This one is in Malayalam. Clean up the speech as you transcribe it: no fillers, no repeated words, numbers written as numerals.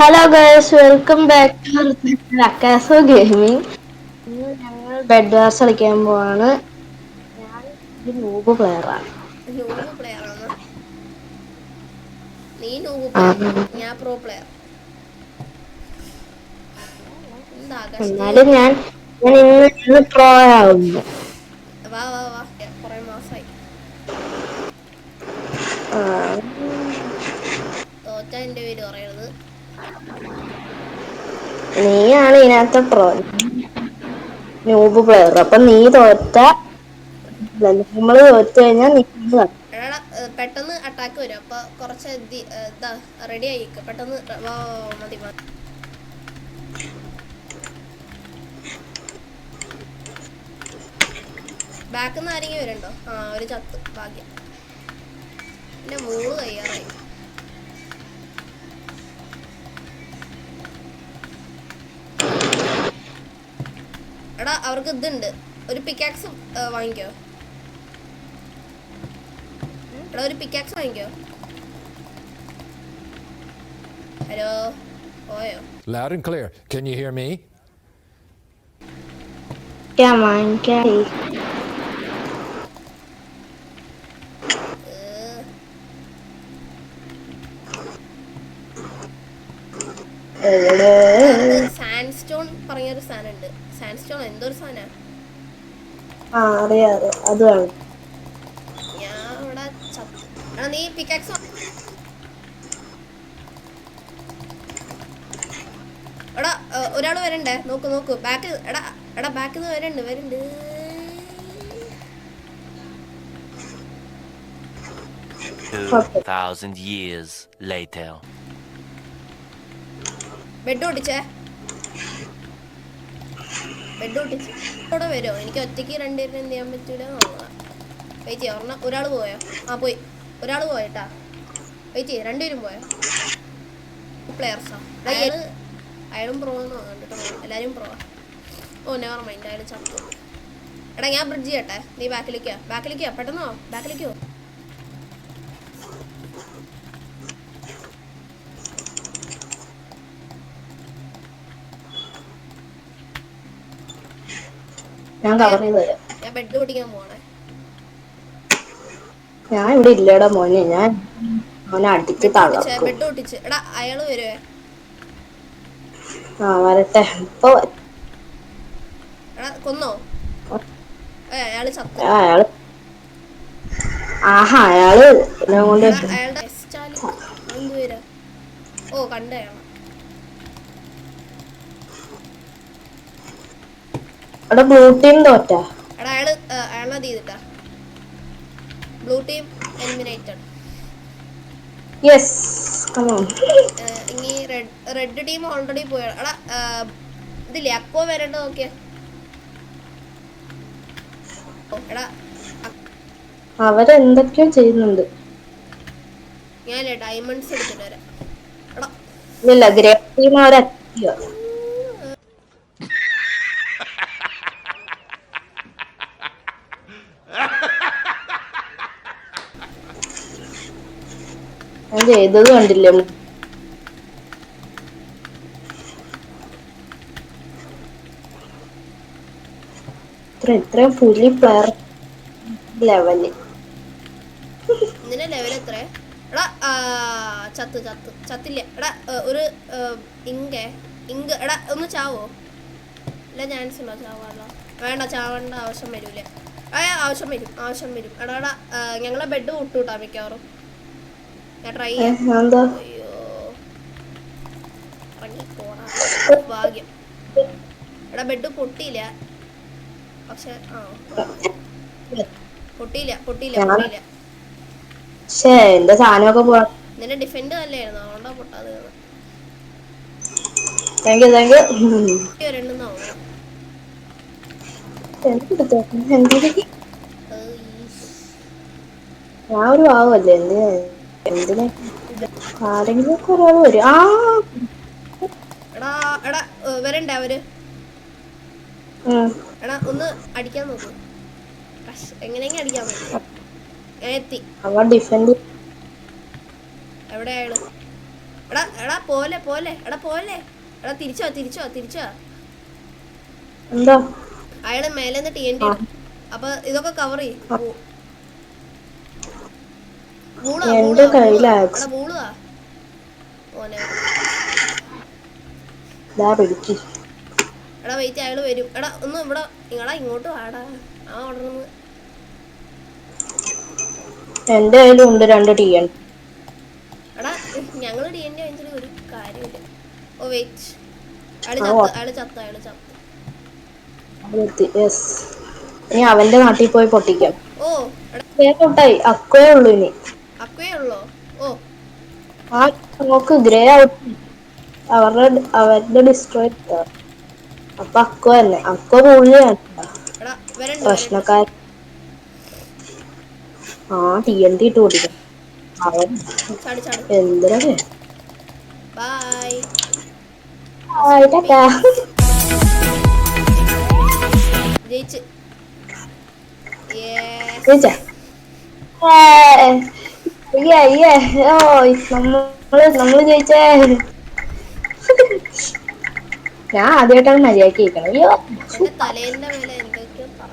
Hello girls, welcome back to അക്കാസോ ഗെയിമിംഗ്. ഇന്ന് ഞങ്ങൾ ബെഡ് വാസ് കളിക്കാൻ പോവാണ്. ഞാൻ ഒരു നൂബ് പ്ലെയറാണ്. നൂബ് പ്ലെയർ ആണ്. നീ നൂബ് പ്ലെയർ, ഞാൻ പ്രോ പ്ലെയർ. എന്താ ആകാശ് എന്നാലും ഞാൻ ഇന്ന് പ്രോ ആവുന്നു. വാ വാ വാ, കുറെ മാസായി. തോറ്റ എന്റെ പേര് പറയരുത്. നീയാണ് ഇതിനകത്ത് പ്രോ, നൂബ് പ്ലെയർ. അപ്പൊ നീ തോറ്റ, നമ്മള് തോറ്റു കഴിഞ്ഞാൽ നീ എടാ പെട്ടെന്ന് അറ്റാക്ക് വരും, അപ്പൊ കുറച്ച് ഇതാ റെഡി ആയിക്ക. പെട്ടെന്ന് വാ, മതി മതി. ബാക്കിൽ നിന്ന് ആരെങ്കിലും വരുന്നുണ്ടോ? ഒരു ചത്ത്, ഭാഗ്യം. എന്റെ മൂള് തയ്യാറായി. എടാ അവർക്ക് ഇതുണ്ട്, ഒരു പിക്കാക്സ് വാങ്ങിക്കോ. എടാ ഒരു പിക്കാക്സ് വാങ്ങിക്കോ. ഹലോ, പോയോ? Loud and clear. Can you hear me? വാങ്ങിക്കാൻ. അടുത്ത് സാൻഡ് സ്റ്റോൺ പറഞ്ഞൊരു സാധനം ഉണ്ട്. സാൻഡ് സ്റ്റോൺ എന്തൊരു സാധന? അറിയാം, അത് വേണം. ഞാൻ ഇവിടെ ചത്ത്. എടാ നീ പിക്കാക്സ്. എടാ ഒരാൾ വരണ്ടേ, നോക്ക് നോക്ക് ബാക്ക്. എടാ എടാ ബാക്കിൽ നിന്ന് വരുന്നുണ്ട്. 2,000 years later. ബെഡ് ഒട്ടിച്ചേ, ബെഡ് ഒട്ടിച്ച്. ഇവിടെ വരുമോ? എനിക്ക് ഒറ്റയ്ക്ക് രണ്ടുപേരും എന്ത് ചെയ്യാൻ പറ്റൂല. നോക്കാം, വെയിറ്റ് ചെയ്യാം. ഒരാൾ പോയോ? പോയി. ഒരാൾ പോയിട്ടാ. വെയിറ്റ് ചെയ്യ, രണ്ടുപേരും പോയോ? പ്ലെയേഴ്സാ. അയാളും പ്രോ എന്ന് കണ്ടിട്ടോ. എല്ലാവരും പ്രോ. നെവർ മൈൻഡ്, അയാൾ ചത്തു. എടാ ഞാൻ ബ്രിഡ്ജ് ചെയ്യട്ടെ, നീ ബാക്കിലേക്കോ പെട്ടെന്നോ, ബാക്കിലേക്കോ. ഞാൻ കവർ ചെയ്ത് തരാം. ഞാൻ ബെഡ് പൊട്ടിക്കാൻ പോണേ. ഞാൻ ഇവിടെ ഇല്ലടാ മോനെ, ഞാൻ അവനെ അടിച്ച് തകർക്കും. ബെഡ് ഒട്ടിച്ച്. എടാ അയാള് വരുവേ. വരട്ടെ. ഇപ്പൊ എടാ കൊന്നോ? അയാള് ചത്ത്. അയാള് അയാളുടെ എന്തുവരാ? കണ്ട അയാളെ. ബ്ലൂ ടീം തോറ്റ. എടാ അയാളെ ചെയ്തിട്ടാ. Blue team eliminated. Yes, come on. ഇനി റെഡ് ടീം ഓൾറെഡി പോയ. എടാ ഇതില്ലേ അക്കോ വരണ്ട നോക്കിയ. എടാ അവരെന്തൊക്കെയോ ചെയ്യുന്നുണ്ട്. ഞാനല്ലേ ഡയമണ്ട്സ് എടുത്തിട്ട് വരാം. എടാ ഇല്ല, ഗ്രേ ടീം അവരെത്തിയ. ഞാൻ ചെയ്തത് കണ്ടില്ലേ? ഇത്രയും ഫുള്ളി പ്ലെയർ ലെവല്. നിന്റെ ലെവൽ എത്ര? എടാ ചത്തില്ല. എടാ ഒരു ഇങ്ക് എടാ ഒന്ന് ചാവോ? ഇല്ല ചാൻസ് ഉണ്ടോ ചാവാനോ? വേണ്ട, ചാവേണ്ട ആവശ്യം വരൂലേ? ആവശ്യം വരും. എടാ ഞങ്ങളെ ബെഡ് വിട്ടുകൂട്ടാ മിക്കവാറും. ഞാൻ ട്രൈ ചെയ്യാം. അയ്യോ ഇറങ്ങിപ്പോടാ, ഭാഗ്യം. എടാ ബെഡ് പൊട്ടിയില്ല, പക്ഷെ പൊട്ടിയില്ല. എന്റെ സാധനമൊക്കെ പോവാ. നിന്റെ ഡിഫെൻഡ് നല്ലായിരുന്നു, അതുകൊണ്ടാ പൊട്ടാതെ. Thank you. രണ്ടെന്നോ ഞാൻ ഒരു പാവല്ലേ, എന്തിനാ ആരെങ്കിലും ഒക്കെ ഒരാൾ വരും. എടാ വരണ്ടേ അവര്? എടാ ഒന്ന് അടിക്കാൻ നോക്കൂ. എങ്ങനെയെങ്കിലും അടിക്കാൻ നോക്കൂ. ഞാൻ എത്തി. അവൻ ഡിഫെൻഡ്. എവിടെ അയാള്? എടാ എടാ പോലെ പോലെ എടാ പോലെ എടാ തിരിച്ചോ തിരിച്ചോ തിരിച്ചോ. എന്താ അയാള് മേലെന്ന് TNT ഇടും. അപ്പൊ ഇതൊക്കെ കവർ ചെയ്യും. വൂളുവാ എന്റെ വൂളുവാ കയ്യിൽ വൂളുവാ ആക്സ് എടാ വൂളുവാ. ഓനെ ഇതാ പിടിക്ക്. എടാ വെയിറ്റ് അയാള് വരും. എടാ ഒന്ന് ഇവിടെ നിങ്ങളാ ഇങ്ങോട്ട് വാടാ. ആ ഓർഡർ ഒന്ന്. എന്റെ കയ്യിലും ഉണ്ട് 2 TN. എടാ ഞങ്ങള് TNT വാങ്ങിച്ചിട്ട് ഒരു കാര്യമില്ല. ഓ വെയിറ്റ് അയാള് ആ ചത്ത് അയാള് ചത്ത് അയാള് ചത്ത്. യെസ്. ഇനി അവന്റെ നാട്ടിൽ പോയി പൊട്ടിക്കാം. ഓ എടാ ഔട്ടായി. അക്കോയേ ഉള്ളൂ ഇനി. അക്കേ ഉള്ളോ? ഓ ആ നോക്ക് ഗ്രേ ഔട്ട്. അവരുടെ ഡിസ്ട്രോയ്. അപ്പൊ അക്കോ തന്നെ. അക്കോ പുള്ളിയാണ് എടാ വരണ്ട് വരണ്ട്. പ്രശ്നക്കാരൻ. ആ TNT ഇട്ട് പൊട്ടിക്കാം. അവൻ ചാട് ചാട്. എന്തിനാ ബൈ. ടാറ്റാ. ജയിച്ച്. ജയിച്ചാ? ഓ നമ്മള് ജയിച്ചേ. ഞാൻ ആദ്യമായിട്ടാണ് മര്യാദക്ക് ജയിക്കണം. അയ്യോ എന്റെ തലേന്റെ മേലെ എന്തൊക്കെയോ പറ